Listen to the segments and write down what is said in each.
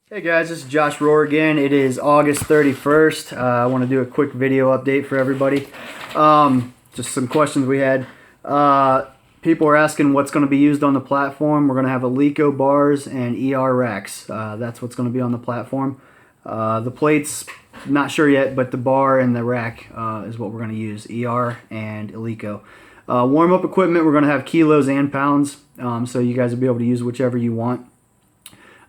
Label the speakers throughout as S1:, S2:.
S1: Hey guys, this is Josh Rohr again. It is August 31st. I want to do a quick video update for everybody. Just some questions we had. People are asking what's going to be used on the platform. We're going to have Eleiko bars and ER racks. That's what's going to be on the platform. The plates, not sure yet, but the bar and the rack is what we're going to use, ER and Eleiko. Warm-up equipment, we're going to have kilos and pounds, so you guys will be able to use whichever you want.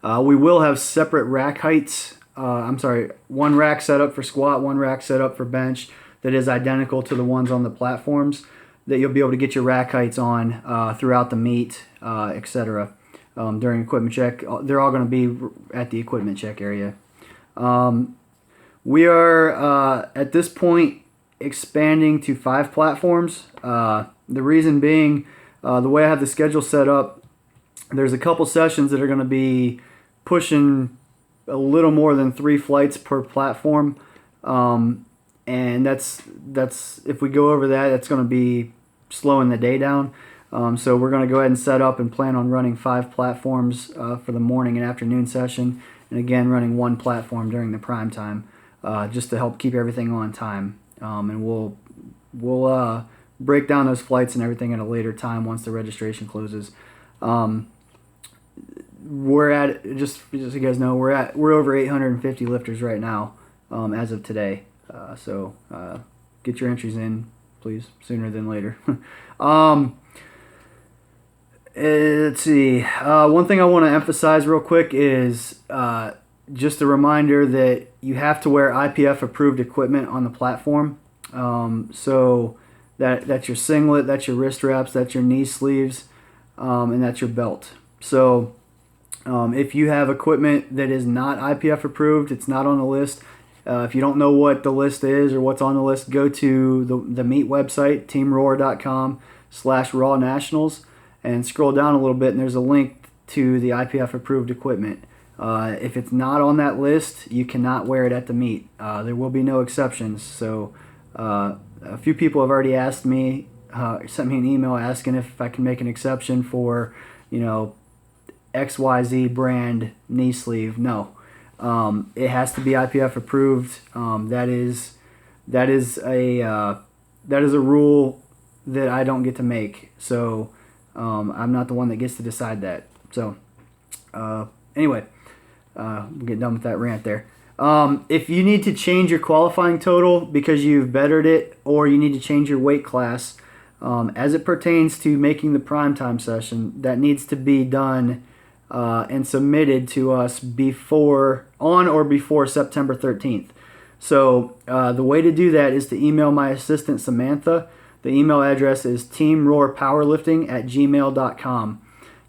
S1: We will have separate rack heights. One rack set up for squat, one rack set up for bench that is identical to the ones on the platforms that you'll be able to get your rack heights on throughout the meet, etc. During equipment check. They're all going to be at the equipment check area. We are, at this point, expanding to 5 platforms. The reason being, the way I have the schedule set up, there's a couple sessions that are going to be pushing a little more than 3 flights per platform, and that's if we go over that, that's going to be slowing the day down. So we're going to go ahead and set up and plan on running 5 platforms for the morning and afternoon session, and again running 1 platform during the prime time, just to help keep everything on time. And we'll break down those flights and everything at a later time once the registration closes. We're at, just so you guys know, we're over 850 lifters right now, as of today. So get your entries in, please, sooner than later. Let's see. One thing I want to emphasize real quick is just a reminder that you have to wear IPF approved equipment on the platform. So that's your singlet, that's your wrist wraps, that's your knee sleeves, and that's your belt. So if you have equipment that is not IPF approved, it's not on the list. If you don't know what the list is or what's on the list, go to the meet website, teamrohr.com/raw nationals, and scroll down a little bit, and there's a link to the IPF approved equipment. If it's not on that list, you cannot wear it at the meet. There will be no exceptions. So a few people have already asked me, sent me an email asking if I can make an exception for, XYZ brand knee sleeve. No, it has to be IPF approved. That is a rule that I don't get to make. So I'm not the one that gets to decide that. So anyway, we'll get done with that rant there. If you need to change your qualifying total because you've bettered it, or you need to change your weight class, as it pertains to making the primetime session, that needs to be done and submitted to us on or before September 13th. So the way to do that is to email my assistant Samantha. The email address is teamrohrpowerlifting@gmail.com.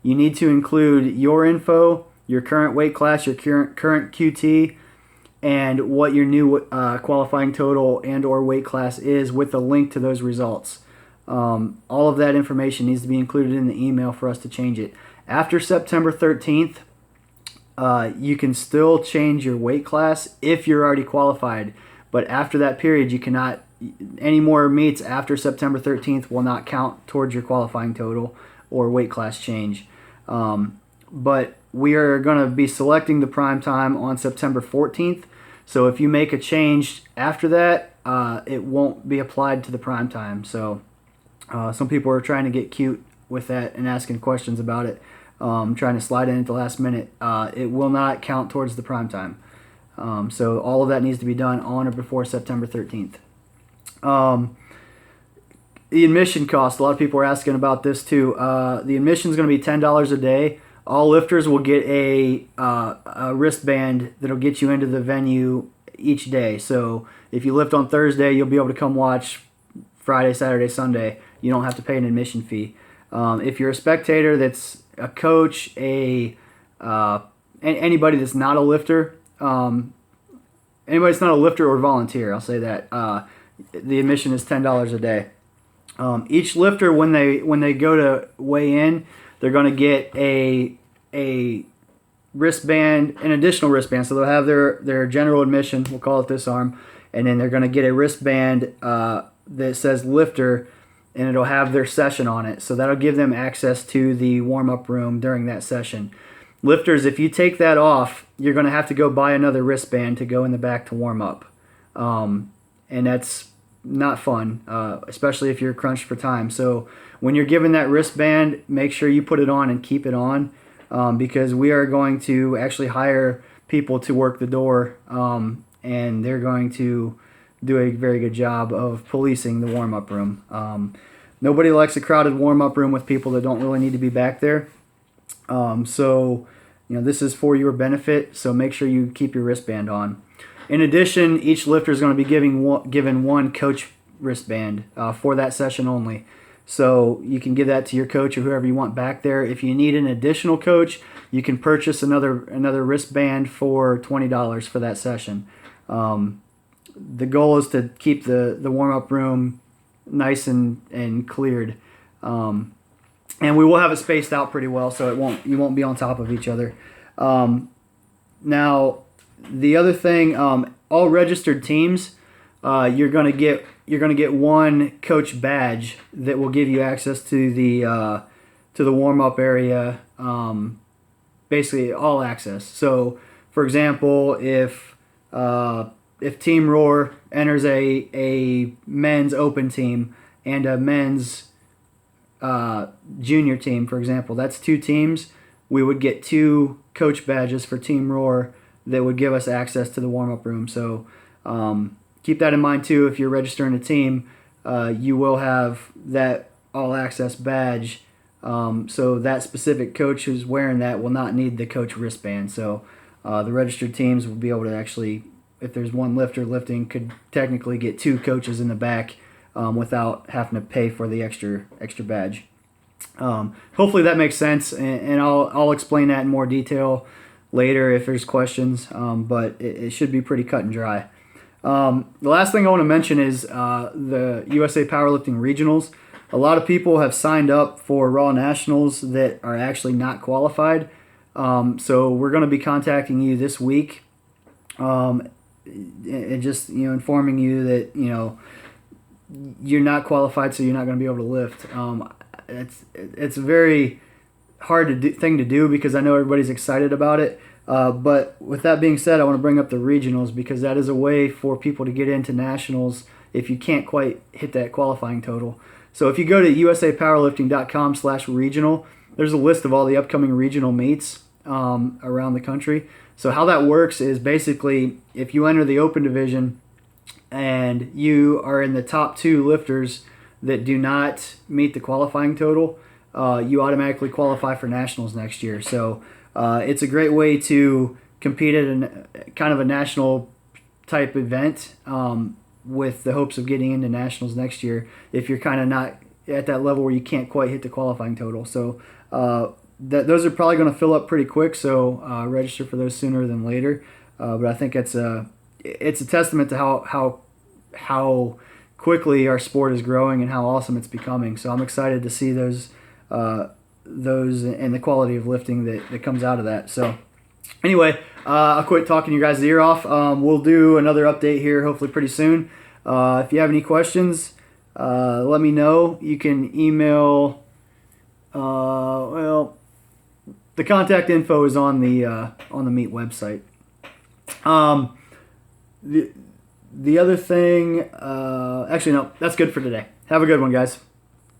S1: You need to include your info, your current weight class, your current QT, and what your new qualifying total and or weight class is, with a link to those results. All of that information needs to be included in the email for us to change it. After September 13th, you can still change your weight class if you're already qualified. But after that period, you cannot, any more meets after September 13th will not count towards your qualifying total or weight class change. But we are going to be selecting the prime time on September 14th. So if you make a change after that, it won't be applied to the prime time. So some people are trying to get cute with that and asking questions about it, trying to slide in at the last minute. It will not count towards the prime time. So all of that needs to be done on or before September 13th. The admission cost, a lot of people are asking about this too. The admission is going to be $10 a day. All lifters will get a wristband that'll get you into the venue each day. So if you lift on Thursday, you'll be able to come watch Friday, Saturday, Sunday. You don't have to pay an admission fee. If you're a spectator that's a coach, anybody that's not a lifter, anybody that's not a lifter or volunteer, I'll say that, the admission is $10 a day. Each lifter, when they go to weigh in, they're going to get a wristband, an additional wristband. So they'll have their general admission, we'll call it this arm, and then they're going to get a wristband that says lifter, and it'll have their session on it. So that'll give them access to the warm-up room during that session. lifters, if you take that off, you're going to have to go buy another wristband to go in the back to warm up. And that's not fun, especially if you're crunched for time. So when you're given that wristband, make sure you put it on and keep it on, because we are going to actually hire people to work the door, and they're going to do a very good job of policing the warm-up room. Nobody likes a crowded warm-up room with people that don't really need to be back there. So, this is for your benefit, so make sure you keep your wristband on. In addition, each lifter is going to be given one coach wristband for that session only. So you can give that to your coach or whoever you want back there. If you need an additional coach, you can purchase another wristband for $20 for that session. The goal is to keep the warm-up room nice and cleared. And we will have it spaced out pretty well, so you won't be on top of each other. Now, the other thing, all registered teams, you're gonna get one coach badge that will give you access to the warm up area. Basically, all access. So, for example, if Team Roar enters a men's open team and a men's junior team, for example, that's two teams. We would get two coach badges for Team Roar that would give us access to the warm-up room. So keep that in mind too. If you're registering a team, you will have that all-access badge. So that specific coach who's wearing that will not need the coach wristband. So the registered teams will be able to actually, if there's one lifter lifting, could technically get two coaches in the back without having to pay for the extra badge. Hopefully that makes sense, and I'll explain that in more detail later if there's questions, but it should be pretty cut and dry. The last thing I want to mention is the USA Powerlifting Regionals. A lot of people have signed up for Raw Nationals that are actually not qualified, so we're going to be contacting you this week, and just informing you that you're not qualified, so you're not going to be able to lift. It's a very hard thing to do because I know everybody's excited about it. But with that being said, I want to bring up the regionals because that is a way for people to get into nationals if you can't quite hit that qualifying total. So if you go to usapowerlifting.com/regional, there's a list of all the upcoming regional meets around the country. So how that works is basically if you enter the open division and you are in the top two lifters that do not meet the qualifying total, you automatically qualify for nationals next year. So it's a great way to compete at kind of a national type event with the hopes of getting into nationals next year if you're kind of not at that level where you can't quite hit the qualifying total. So those are probably going to fill up pretty quick, so register for those sooner than later. But I think it's a testament to how quickly our sport is growing and how awesome it's becoming. So I'm excited to see those and the quality of lifting that comes out of that. So anyway, I'll quit talking your guys' ear off. We'll do another update here hopefully pretty soon. If you have any questions, let me know. You can email, the contact info is on the meet website. The other thing, actually no, that's good for today. Have a good one, guys.